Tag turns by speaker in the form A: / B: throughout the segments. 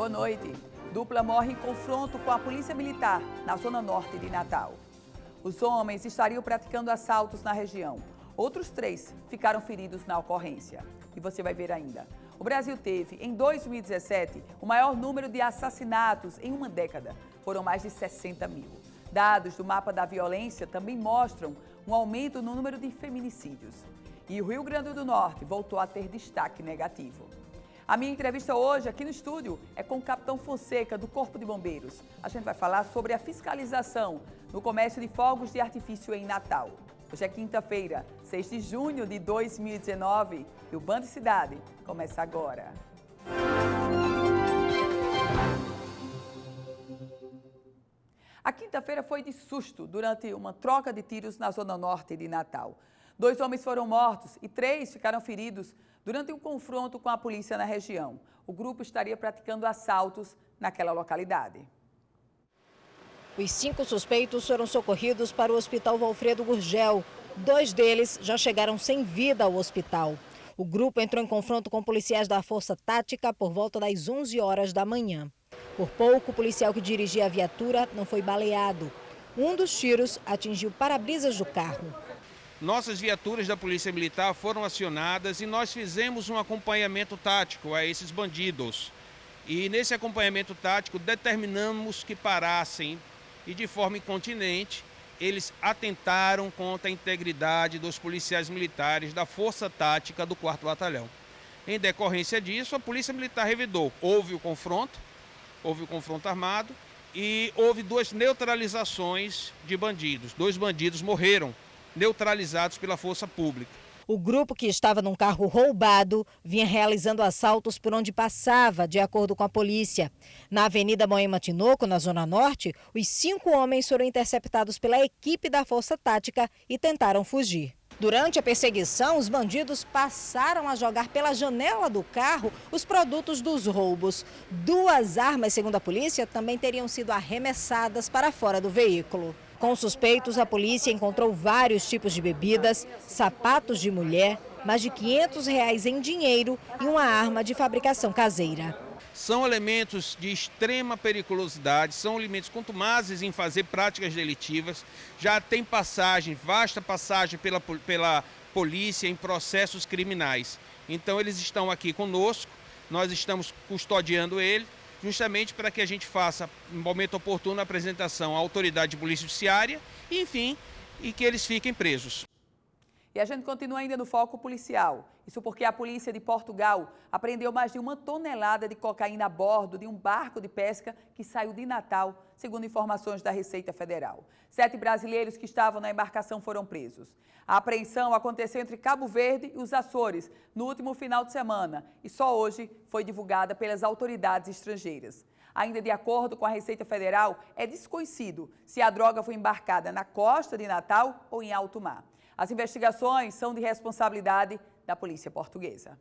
A: Boa noite. Dupla morre em confronto com a polícia militar na zona norte de Natal. Os homens estariam praticando assaltos na região. Outros 3 ficaram feridos na ocorrência. E você vai ver ainda. O Brasil teve, em 2017, o maior número de assassinatos em uma década. Foram mais de 60 mil. Dados do mapa da violência também mostram um aumento no número de feminicídios. E o Rio Grande do Norte voltou a ter destaque negativo. A minha entrevista hoje aqui no estúdio é com o Capitão Fonseca, do Corpo de Bombeiros. A gente vai falar sobre a fiscalização no comércio de fogos de artifício em Natal. Hoje é quinta-feira, 6 de junho de 2019 e o Band Cidade começa agora. A quinta-feira foi de susto durante uma troca de tiros na zona norte de Natal. 2 homens foram mortos e 3 ficaram feridos durante um confronto com a polícia na região. O grupo estaria praticando assaltos naquela localidade.
B: Os 5 suspeitos foram socorridos para o Hospital Valfredo Gurgel. 2 deles já chegaram sem vida ao hospital. O grupo entrou em confronto com policiais da Força Tática por volta das 11 horas da manhã. Por pouco, o policial que dirigia a viatura não foi baleado. Um dos tiros atingiu o para-brisas do carro.
C: Nossas viaturas da Polícia Militar foram acionadas e nós fizemos um acompanhamento tático a esses bandidos. E nesse acompanhamento tático determinamos que parassem e de forma incontinente eles atentaram contra a integridade dos policiais militares da Força Tática do 4º Batalhão. Em decorrência disso, a Polícia Militar revidou. Houve o confronto armado e houve 2 neutralizações de bandidos. 2 bandidos morreram, neutralizados pela força pública.
B: O grupo, que estava num carro roubado, vinha realizando assaltos por onde passava, de acordo com a polícia. Na Avenida Moema Tinoco, na Zona Norte, os 5 homens foram interceptados pela equipe da Força Tática e tentaram fugir. Durante a perseguição, os bandidos passaram a jogar pela janela do carro os produtos dos roubos. 2 armas, segundo a polícia, também teriam sido arremessadas para fora do veículo. Com os suspeitos, a polícia encontrou vários tipos de bebidas, sapatos de mulher, mais de R$500 em dinheiro e uma arma de fabricação caseira.
C: São elementos de extrema periculosidade, são elementos contumazes em fazer práticas delitivas, já tem vasta passagem pela polícia em processos criminais. Então eles estão aqui conosco, nós estamos custodiando ele, justamente para que a gente faça, no momento oportuno, a apresentação à autoridade de polícia judiciária, enfim, e que eles fiquem presos.
A: E a gente continua ainda no foco policial. Isso porque a polícia de Portugal apreendeu mais de 1 tonelada de cocaína a bordo de um barco de pesca que saiu de Natal, segundo informações da Receita Federal. 7 brasileiros que estavam na embarcação foram presos. A apreensão aconteceu entre Cabo Verde e os Açores no último final de semana e só hoje foi divulgada pelas autoridades estrangeiras. Ainda de acordo com a Receita Federal, é desconhecido se a droga foi embarcada na costa de Natal ou em alto mar. As investigações são de responsabilidade da polícia portuguesa.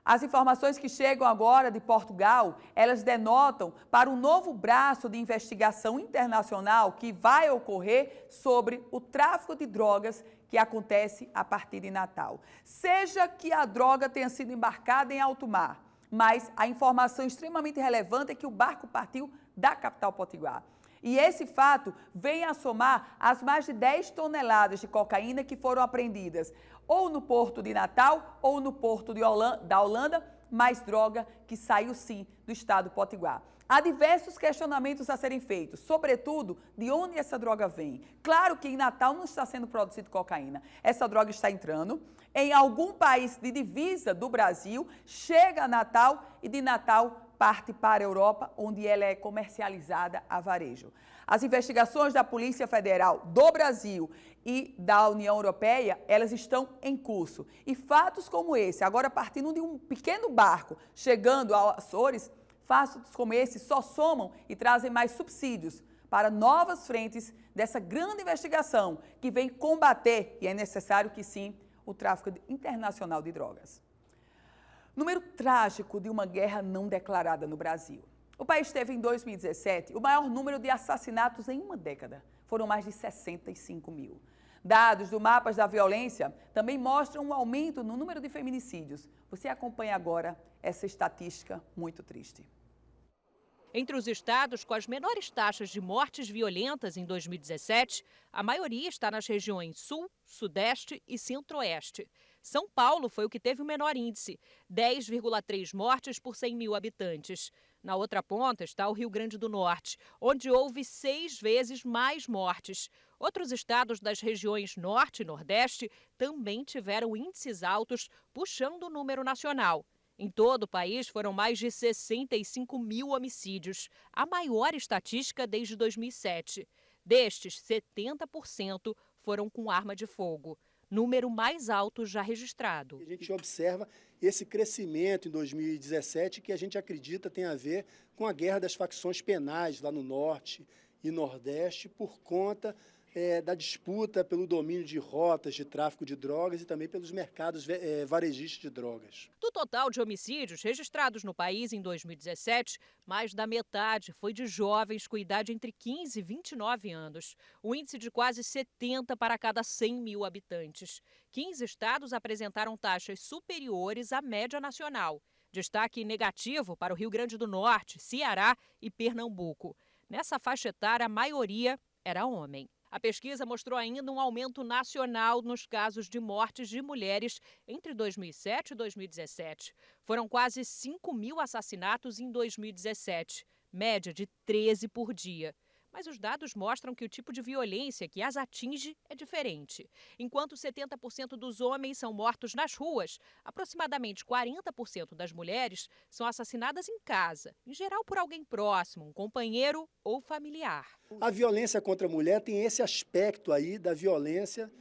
A: As informações que chegam agora de Portugal, elas denotam para um novo braço de investigação internacional que vai ocorrer sobre o tráfico de drogas que acontece a partir de Natal. Seja que a droga tenha sido embarcada em alto mar, mas a informação extremamente relevante é que o barco partiu da capital potiguar. E esse fato vem a somar as mais de 10 toneladas de cocaína que foram apreendidas ou no porto de Natal ou no porto da Holanda, mais droga que saiu sim do estado potiguar. Há diversos questionamentos a serem feitos, sobretudo de onde essa droga vem. Claro que em Natal não está sendo produzido cocaína. Essa droga está entrando em algum país de divisa do Brasil, chega a Natal e de Natal parte para a Europa, onde ela é comercializada a varejo. As investigações da Polícia Federal do Brasil e da União Europeia, elas estão em curso. E fatos como esse, agora partindo de um pequeno barco, chegando aos Açores, fatos como esse só somam e trazem mais subsídios para novas frentes dessa grande investigação que vem combater, e é necessário que sim, o tráfico internacional de drogas. Número trágico de uma guerra não declarada no Brasil. O país teve em 2017 o maior número de assassinatos em uma década. Foram mais de 65 mil. Dados do Mapas da Violência também mostram um aumento no número de feminicídios. Você acompanha agora essa estatística muito triste.
D: Entre os estados com as menores taxas de mortes violentas em 2017, a maioria está nas regiões Sul, Sudeste e Centro-Oeste. São Paulo foi o que teve o menor índice, 10,3 mortes por 100 mil habitantes. Na outra ponta está o Rio Grande do Norte, onde houve 6 vezes mais mortes. Outros estados das regiões Norte e Nordeste também tiveram índices altos, puxando o número nacional. Em todo o país, foram mais de 65 mil homicídios, a maior estatística desde 2007. Destes, 70% foram com arma de fogo, número mais alto já registrado.
E: A gente observa esse crescimento em 2017 que a gente acredita tem a ver com a guerra das facções penais lá no Norte e Nordeste por conta da disputa pelo domínio de rotas de tráfico de drogas e também pelos mercados varejistas de drogas.
D: Do total de homicídios registrados no país em 2017, mais da metade foi de jovens com idade entre 15 e 29 anos. O índice de quase 70 para cada 100 mil habitantes. 15 estados apresentaram taxas superiores à média nacional. Destaque negativo para o Rio Grande do Norte, Ceará e Pernambuco. Nessa faixa etária, a maioria era homem. A pesquisa mostrou ainda um aumento nacional nos casos de mortes de mulheres entre 2007 e 2017. Foram quase 5 mil assassinatos em 2017, média de 13 por dia. Mas os dados mostram que o tipo de violência que as atinge é diferente. Enquanto 70% dos homens são mortos nas ruas, aproximadamente 40% das mulheres são assassinadas em casa, em geral por alguém próximo, um companheiro ou familiar.
E: A violência contra a mulher tem esse aspecto aí da violência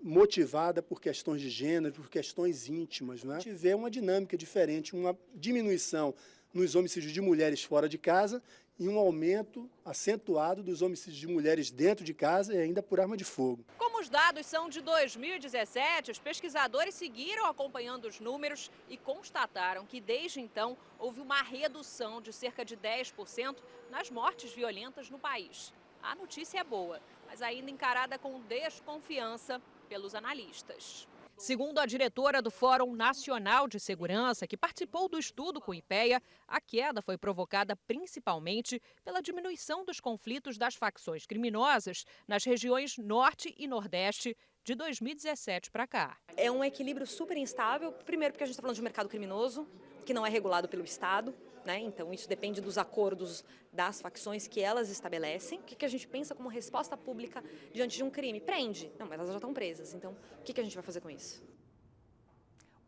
E: motivada por questões de gênero, por questões íntimas, né? A gente vê uma dinâmica diferente, uma diminuição nos homicídios de mulheres fora de casa e um aumento acentuado dos homicídios de mulheres dentro de casa e ainda por arma de fogo.
D: Como os dados são de 2017, os pesquisadores seguiram acompanhando os números e constataram que desde então houve uma redução de cerca de 10% nas mortes violentas no país. A notícia é boa, mas ainda encarada com desconfiança pelos analistas. Segundo a diretora do Fórum Nacional de Segurança, que participou do estudo com o IPEA, a queda foi provocada principalmente pela diminuição dos conflitos das facções criminosas nas regiões Norte e Nordeste de 2017 para cá.
F: É um equilíbrio super instável, primeiro porque a gente está falando de um mercado criminoso, que não é regulado pelo Estado, né? Então isso depende dos acordos das facções que elas estabelecem. O que a gente pensa como resposta pública diante de um crime? Prende. Não, mas elas já estão presas. Então, o que a gente vai fazer com isso?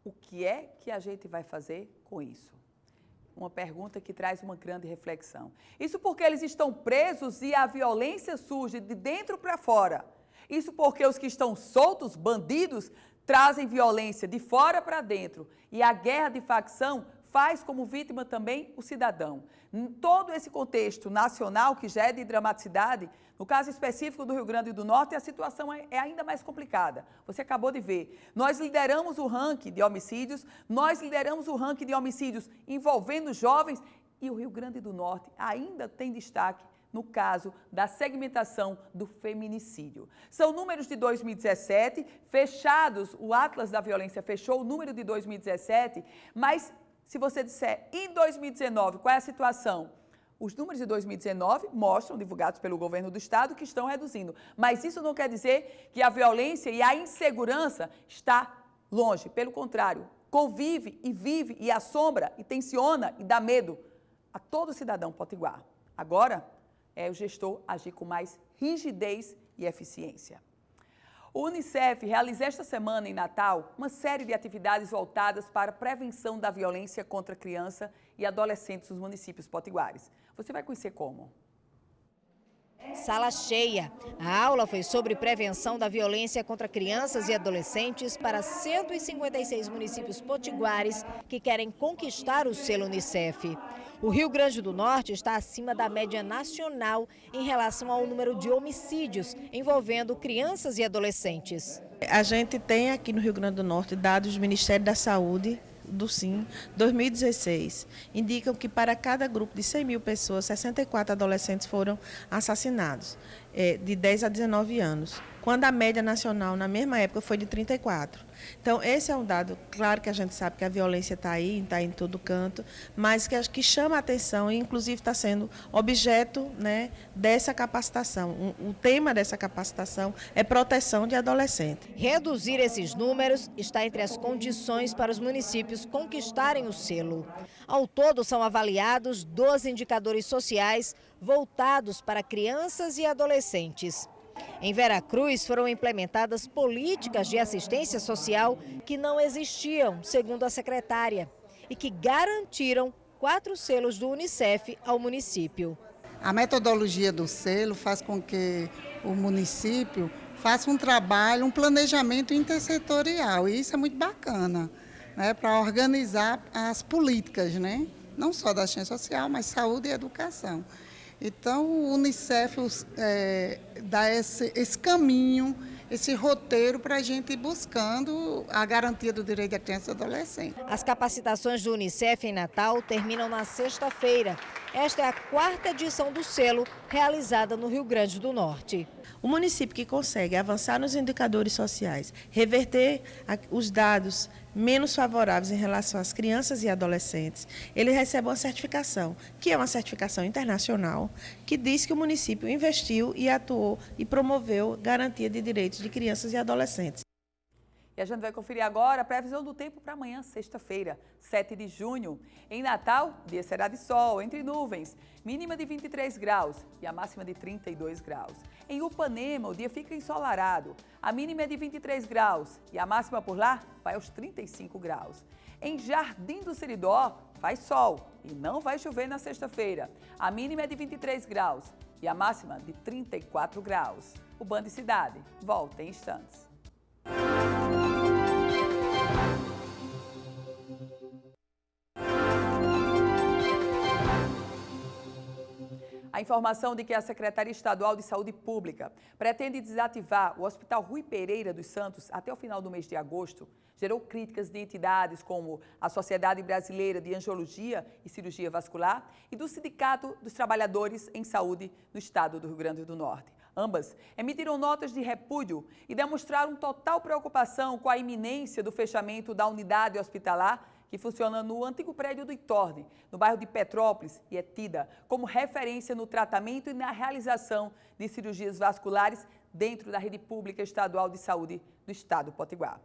A: O que é que a gente vai fazer com isso? Uma pergunta que traz uma grande reflexão. Isso porque eles estão presos e a violência surge de dentro para fora. Isso porque os que estão soltos, bandidos, trazem violência de fora para dentro. E a guerra de facção faz como vítima também o cidadão. Em todo esse contexto nacional, que já é de dramaticidade, no caso específico do Rio Grande do Norte, a situação é ainda mais complicada. Você acabou de ver. Nós lideramos o ranking de homicídios, envolvendo jovens, e o Rio Grande do Norte ainda tem destaque no caso da segmentação do feminicídio. São números de 2017, fechados, o Atlas da Violência fechou o número de 2017, mas se você disser em 2019 qual é a situação, os números de 2019 mostram, divulgados pelo governo do estado, que estão reduzindo. Mas isso não quer dizer que a violência e a insegurança está longe. Pelo contrário, convive e vive e assombra e tensiona e dá medo a todo cidadão potiguar. Agora é o gestor agir com mais rigidez e eficiência. O Unicef realiza esta semana em Natal uma série de atividades voltadas para a prevenção da violência contra criança e adolescentes nos municípios potiguares. Você vai conhecer como?
B: Sala cheia. A aula foi sobre prevenção da violência contra crianças e adolescentes para 156 municípios potiguares que querem conquistar o selo Unicef. O Rio Grande do Norte está acima da média nacional em relação ao número de homicídios envolvendo crianças e adolescentes.
G: A gente tem aqui no Rio Grande do Norte dados do Ministério da Saúde, do SIM, 2016, indicam que para cada grupo de 100 mil pessoas, 64 adolescentes foram assassinados. de 10 a 19 anos, quando a média nacional, na mesma época, foi de 34. Então, esse é um dado, claro que a gente sabe que a violência está aí, está em todo canto, mas que chama a atenção e, inclusive, está sendo objeto, né, dessa capacitação. O tema dessa capacitação é proteção de adolescentes.
B: Reduzir esses números está entre as condições para os municípios conquistarem o selo. Ao todo, são avaliados 12 indicadores sociais voltados para crianças e adolescentes. Em Veracruz, foram implementadas políticas de assistência social que não existiam, segundo a secretária, e que garantiram 4 selos do Unicef ao município.
H: A metodologia do selo faz com que o município faça um trabalho, um planejamento intersetorial, e isso é muito bacana, né, para organizar as políticas, né, não só da assistência social, mas saúde e educação. Então, o Unicef dá esse caminho, esse roteiro para a gente ir buscando a garantia do direito da criança e do adolescente.
B: As capacitações do Unicef em Natal terminam na sexta-feira. Esta é a 4ª edição do selo, realizada no Rio Grande do Norte.
G: O município que consegue avançar nos indicadores sociais, reverter os dados menos favoráveis em relação às crianças e adolescentes, ele recebe uma certificação, que é uma certificação internacional, que diz que o município investiu e atuou e promoveu garantia de direitos de crianças e adolescentes.
A: E a gente vai conferir agora a previsão do tempo para amanhã, sexta-feira, 7 de junho. Em Natal, o dia será de sol, entre nuvens, mínima de 23 graus e a máxima de 32 graus. Em Upanema, o dia fica ensolarado, a mínima é de 23 graus e a máxima por lá vai aos 35 graus. Em Jardim do Seridó, faz sol e não vai chover na sexta-feira. A mínima é de 23 graus e a máxima de 34 graus. O Band Cidade volta em instantes. A informação de que a Secretaria Estadual de Saúde Pública pretende desativar o Hospital Rui Pereira dos Santos até o final do mês de agosto gerou críticas de entidades como a Sociedade Brasileira de Angiologia e Cirurgia Vascular e do Sindicato dos Trabalhadores em Saúde no estado do Rio Grande do Norte. Ambas emitiram notas de repúdio e demonstraram total preocupação com a iminência do fechamento da unidade hospitalar que funciona no antigo prédio do Itorne, no bairro de Petrópolis, e é tida como referência no tratamento e na realização de cirurgias vasculares dentro da rede pública estadual de saúde do estado do Potiguar.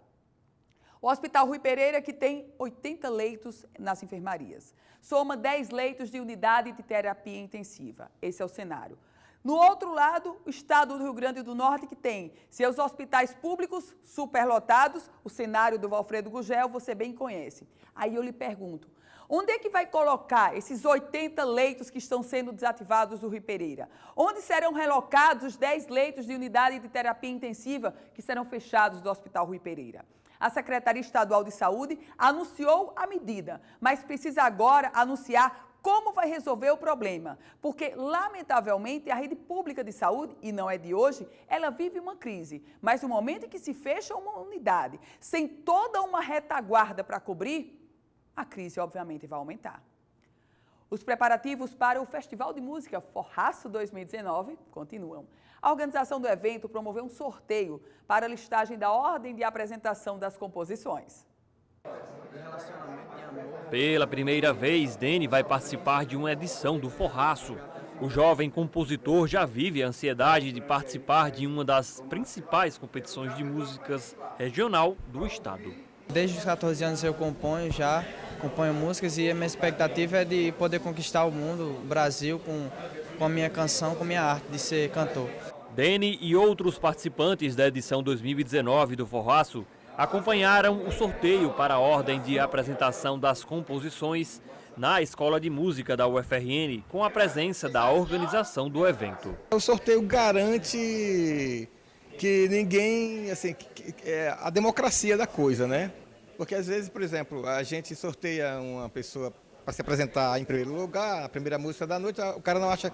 A: O Hospital Rui Pereira, que tem 80 leitos nas enfermarias, soma 10 leitos de unidade de terapia intensiva. Esse é o cenário. No outro lado, o estado do Rio Grande do Norte, que tem seus hospitais públicos superlotados, o cenário do Valfredo Gugel você bem conhece. Aí eu lhe pergunto, onde é que vai colocar esses 80 leitos que estão sendo desativados do Rui Pereira? Onde serão relocados os 10 leitos de unidade de terapia intensiva que serão fechados do Hospital Rui Pereira? A Secretaria Estadual de Saúde anunciou a medida, mas precisa agora anunciar como vai resolver o problema, porque, lamentavelmente, a rede pública de saúde, e não é de hoje, ela vive uma crise. Mas no momento em que se fecha uma unidade, sem toda uma retaguarda para cobrir, a crise, obviamente, vai aumentar. Os preparativos para o Festival de Música Forraço 2019 continuam. A organização do evento promoveu um sorteio para a listagem da ordem de apresentação das composições.
I: Pela primeira vez, Dene vai participar de uma edição do Forraço. O jovem compositor já vive a ansiedade de participar de uma das principais competições de músicas regional do estado.
J: Desde os 14 anos eu componho músicas e a minha expectativa é de poder conquistar o mundo, o Brasil, com a minha canção, com a minha arte de ser cantor.
I: Dene e outros participantes da edição 2019 do Forraço acompanharam o sorteio para a ordem de apresentação das composições na Escola de Música da UFRN, com a presença da organização do evento.
K: O sorteio garante que ninguém, a democracia da coisa, né? Porque às vezes, por exemplo, a gente sorteia uma pessoa para se apresentar em primeiro lugar, a primeira música da noite, o cara não acha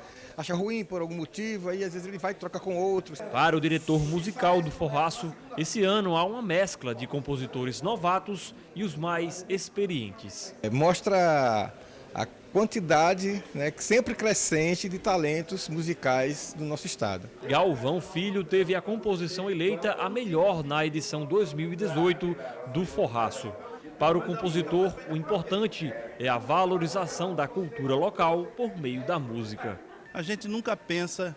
K: ruim por algum motivo, aí às vezes ele vai e troca com outros.
I: Para o diretor musical do Forraço, esse ano há uma mescla de compositores novatos e os mais experientes.
K: Mostra a quantidade, né, sempre crescente de talentos musicais do nosso estado.
I: Galvão Filho teve a composição eleita a melhor na edição 2018 do Forraço. Para o compositor, o importante é a valorização da cultura local por meio da música.
L: A gente nunca pensa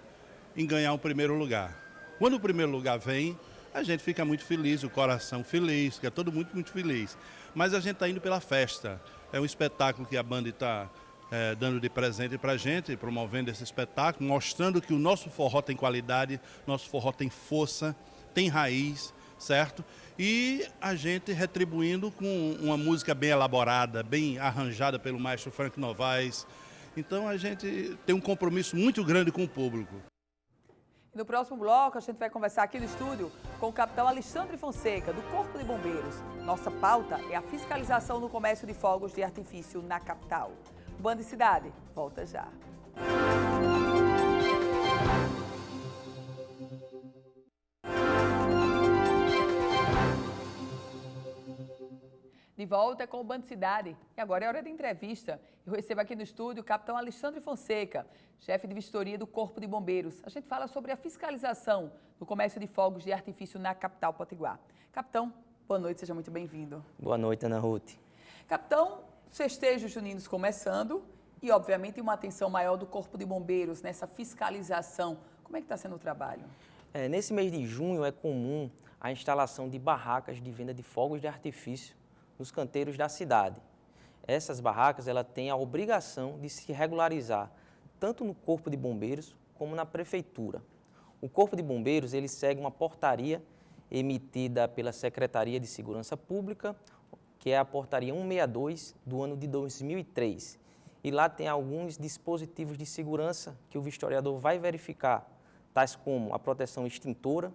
L: em ganhar o primeiro lugar. Quando o primeiro lugar vem, a gente fica muito feliz, o coração feliz, fica todo muito feliz. Mas a gente está indo pela festa. É um espetáculo que a banda está dando de presente para a gente, promovendo esse espetáculo, mostrando que o nosso forró tem qualidade, nosso forró tem força, tem raiz, certo? E a gente retribuindo com uma música bem elaborada, bem arranjada pelo maestro Frank Novaes. Então a gente tem um compromisso muito grande com o público.
A: E no próximo bloco, a gente vai conversar aqui no estúdio com o capitão Alexandre Fonseca, do Corpo de Bombeiros. Nossa pauta é a fiscalização no comércio de fogos de artifício na capital. Band Cidade, volta já. De volta com o Band Cidade. E agora é hora de entrevista. Eu recebo aqui no estúdio o capitão Alexandre Fonseca, chefe de vistoria do Corpo de Bombeiros. A gente fala sobre a fiscalização do comércio de fogos de artifício na capital potiguar. Capitão, boa noite, seja muito bem-vindo.
M: Boa noite, Ana Ruth.
A: Capitão, festejos juninos começando e, obviamente, uma atenção maior do Corpo de Bombeiros nessa fiscalização. Como é que está sendo o trabalho?
M: Nesse mês de junho é comum a instalação de barracas de venda de fogos de artifício nos canteiros da cidade. Essas barracas têm a obrigação de se regularizar tanto no Corpo de Bombeiros como na Prefeitura. O Corpo de Bombeiros ele segue uma portaria emitida pela Secretaria de Segurança Pública, que é a portaria 162 do ano de 2003. E lá tem alguns dispositivos de segurança que o vistoriador vai verificar, tais como a proteção extintora,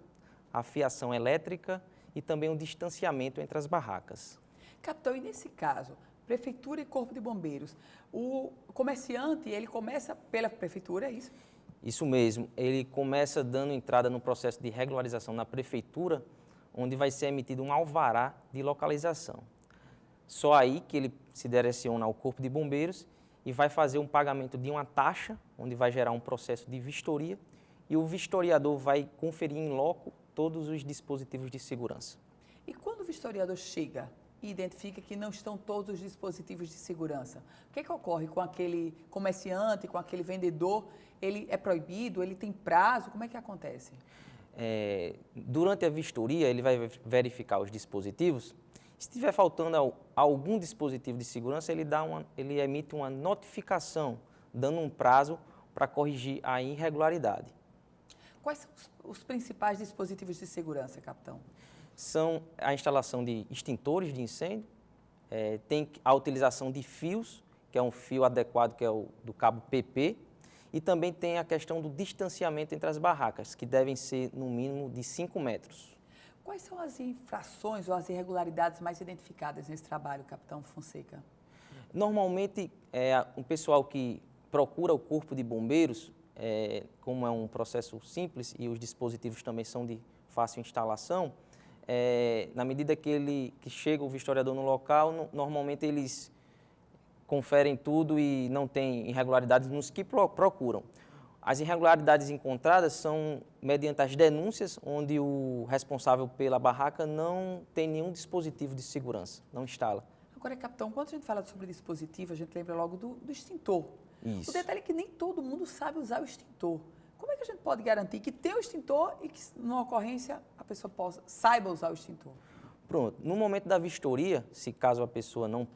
M: a fiação elétrica e também o distanciamento entre as barracas.
A: Capitão, e nesse caso, Prefeitura e Corpo de Bombeiros, o comerciante, ele começa pela Prefeitura, é isso?
M: Isso mesmo, ele começa dando entrada no processo de regularização na Prefeitura, onde vai ser emitido um alvará de localização. Só aí que ele se direciona ao Corpo de Bombeiros e vai fazer um pagamento de uma taxa, onde vai gerar um processo de vistoria, e o vistoriador vai conferir em loco todos os dispositivos de segurança.
A: E quando o vistoriador chega e identifica que não estão todos os dispositivos de segurança, o que ocorre com aquele comerciante, com aquele vendedor? Ele é proibido? Ele tem prazo? Como é que acontece?
M: Durante a vistoria, ele vai verificar os dispositivos. Se estiver faltando algum dispositivo de segurança, ele emite uma notificação, dando um prazo para corrigir a irregularidade.
A: Quais são os principais dispositivos de segurança, capitão?
M: São a instalação de extintores de incêndio, tem a utilização de fios, que é um fio adequado, que é o do cabo PP, e também tem a questão do distanciamento entre as barracas, que devem ser no mínimo de 5 metros.
A: Quais são as infrações ou as irregularidades mais identificadas nesse trabalho, capitão Fonseca?
M: Normalmente, o pessoal que procura o Corpo de Bombeiros, como é um processo simples e os dispositivos também são de fácil instalação, na medida que chega o vistoriador no local, normalmente eles conferem tudo e não tem irregularidades nos que procuram. As irregularidades encontradas são mediante as denúncias, onde o responsável pela barraca não tem nenhum dispositivo de segurança, não instala.
A: Agora, capitão, quando a gente fala sobre dispositivo, a gente lembra logo do extintor.
M: Isso.
A: O detalhe é que nem todo mundo sabe usar o extintor. Como é que a gente pode garantir que tem o extintor e que, numa ocorrência, a pessoa saiba usar o extintor?
M: Pronto. No momento da vistoria, se caso a pessoa não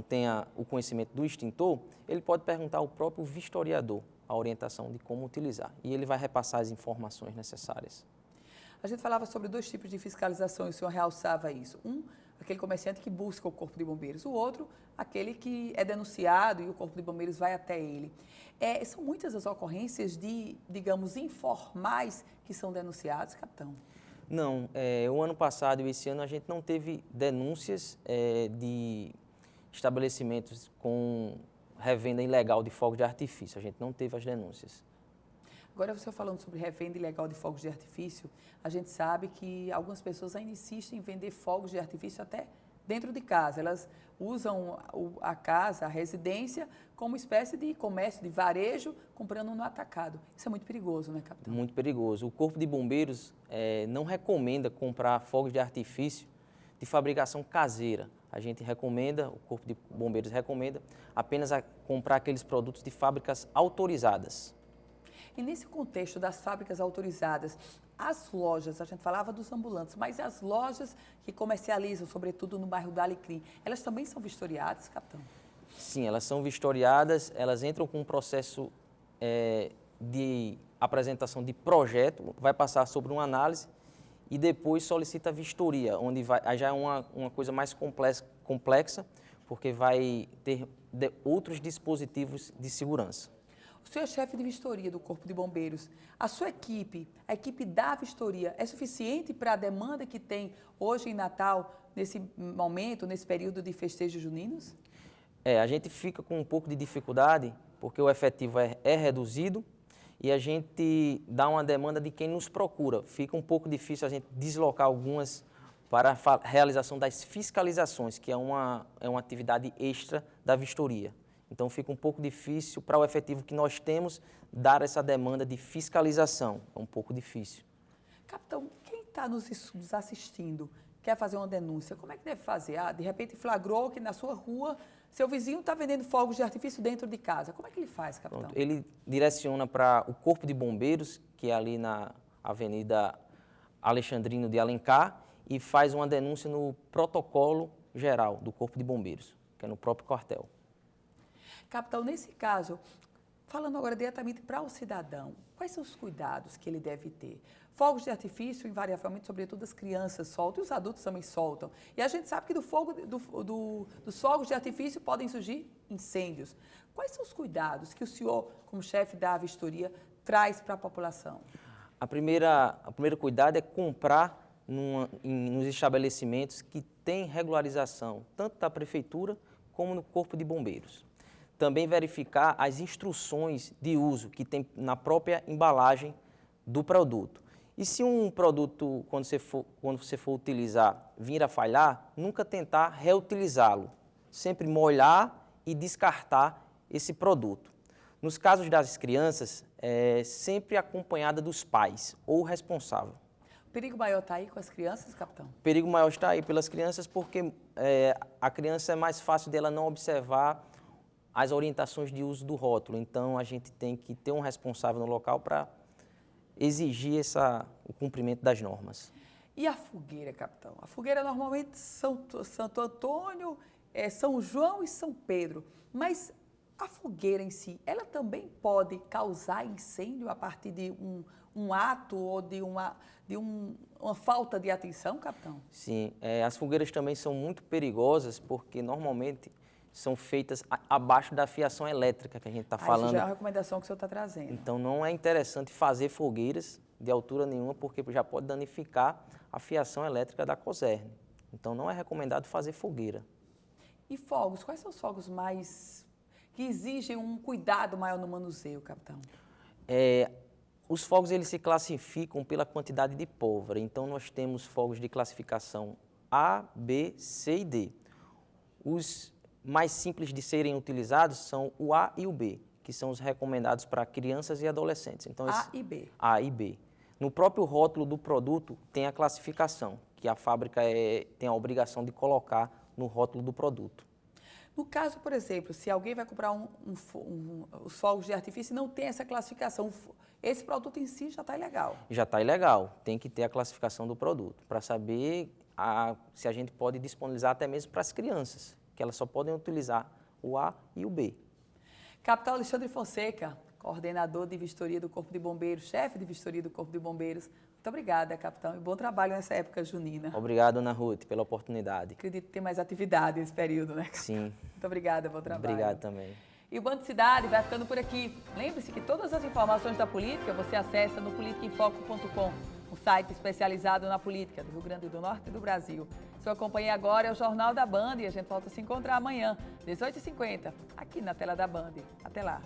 M: tenha o conhecimento do extintor, ele pode perguntar ao próprio vistoriador a orientação de como utilizar. E ele vai repassar as informações necessárias.
A: A gente falava sobre 2 tipos de fiscalização e o senhor realçava isso. Um, aquele comerciante que busca o Corpo de Bombeiros. O outro, aquele que é denunciado e o Corpo de Bombeiros vai até ele. São muitas as ocorrências de, digamos, informais que são denunciados, capitão?
M: Não. O ano passado e esse ano a gente não teve denúncias de estabelecimentos com revenda ilegal de fogos de artifício. A gente não teve as denúncias.
A: Agora, você falando sobre revenda ilegal de fogos de artifício, a gente sabe que algumas pessoas ainda insistem em vender fogos de artifício até dentro de casa. Elas usam a casa, a residência, como espécie de comércio, de varejo, comprando no atacado. Isso é muito perigoso, né, capitão?
M: Muito perigoso. O Corpo de Bombeiros não recomenda comprar fogos de artifício de fabricação caseira. A gente recomenda, o Corpo de Bombeiros recomenda, apenas comprar aqueles produtos de fábricas autorizadas.
A: E nesse contexto das fábricas autorizadas, as lojas, a gente falava dos ambulantes, mas as lojas que comercializam, sobretudo no bairro do Alecrim, elas também são vistoriadas, capitão?
M: Sim, elas são vistoriadas, elas entram com um processo de apresentação de projeto, vai passar sobre uma análise e depois solicita a vistoria, onde já é uma coisa mais complexa, porque vai ter outros dispositivos de segurança.
A: O senhor é chefe de vistoria do Corpo de Bombeiros. A sua equipe, a equipe da vistoria, é suficiente para a demanda que tem hoje em Natal, nesse momento, nesse período de festejos juninos?
M: A gente fica com um pouco de dificuldade, porque o efetivo é reduzido e a gente dá uma demanda de quem nos procura. Fica um pouco difícil a gente deslocar algumas para a realização das fiscalizações, que é uma atividade extra da vistoria. Então, fica um pouco difícil para o efetivo que nós temos dar essa demanda de fiscalização. É um pouco difícil.
A: Capitão, quem está nos assistindo quer fazer uma denúncia, como é que deve fazer? De repente flagrou que na sua rua seu vizinho está vendendo fogos de artifício dentro de casa. Como é que ele faz, capitão?
M: Pronto, ele direciona para o Corpo de Bombeiros, que é ali na Avenida Alexandrino de Alencar, e faz uma denúncia no protocolo geral do Corpo de Bombeiros, que é no próprio quartel.
A: Capitão, nesse caso, falando agora diretamente para o cidadão, quais são os cuidados que ele deve ter? Fogos de artifício, invariavelmente, sobretudo as crianças soltam e os adultos também soltam. E a gente sabe que dos fogos de artifício podem surgir incêndios. Quais são os cuidados que o senhor, como chefe da vistoria, traz para a população?
M: O primeiro cuidado é comprar nos estabelecimentos que têm regularização, tanto da Prefeitura como no Corpo de Bombeiros. Também verificar as instruções de uso que tem na própria embalagem do produto. E se um produto, quando você for utilizar, vir a falhar, nunca tentar reutilizá-lo. Sempre molhar e descartar esse produto. Nos casos das crianças, sempre acompanhada dos pais ou responsável.
A: O perigo maior está aí com as crianças, capitão?
M: O perigo maior está aí pelas crianças porque a criança é mais fácil dela não observar as orientações de uso do rótulo. Então, a gente tem que ter um responsável no local para exigir o cumprimento das normas.
A: E a fogueira, capitão? A fogueira normalmente Santo Antônio, São João e São Pedro. Mas a fogueira em si, ela também pode causar incêndio a partir de um ato ou de uma falta de atenção, capitão?
M: Sim, as fogueiras também são muito perigosas porque normalmente são feitas abaixo da fiação elétrica que a gente está falando.
A: Isso já é a recomendação que o senhor está trazendo.
M: Então, não é interessante fazer fogueiras de altura nenhuma, porque já pode danificar a fiação elétrica da COSERN. Então, não é recomendado fazer fogueira.
A: E fogos? Quais são os fogos que exigem um cuidado maior no manuseio, capitão?
M: Os fogos eles se classificam pela quantidade de pólvora. Então, nós temos fogos de classificação A, B, C e D. Os mais simples de serem utilizados são o A e o B, que são os recomendados para crianças e adolescentes. Então,
A: A e B.
M: A e B. No próprio rótulo do produto tem a classificação, que a fábrica tem a obrigação de colocar no rótulo do produto.
A: No caso, por exemplo, se alguém vai comprar os fogos de artifício e não tem essa classificação, esse produto em si já está ilegal?
M: Já está ilegal. Tem que ter a classificação do produto, para saber se a gente pode disponibilizar até mesmo para as crianças, que elas só podem utilizar o A e o B.
A: Capitão Alexandre Fonseca, coordenador de vistoria do Corpo de Bombeiros, chefe de vistoria do Corpo de Bombeiros. Muito obrigada, capitão, e bom trabalho nessa época junina.
M: Obrigado, Ana Ruth, pela oportunidade.
A: Acredito que tem mais atividade nesse período, né, capitão?
M: Sim.
A: Muito obrigada, bom trabalho.
M: Obrigado também.
A: E o Band Cidade vai ficando por aqui. Lembre-se que todas as informações da política você acessa no politicaemfoco.com, um site especializado na política do Rio Grande do Norte e do Brasil. Se eu acompanhei agora é o Jornal da Band e a gente volta a se encontrar amanhã, 18h50, aqui na tela da Band. Até lá.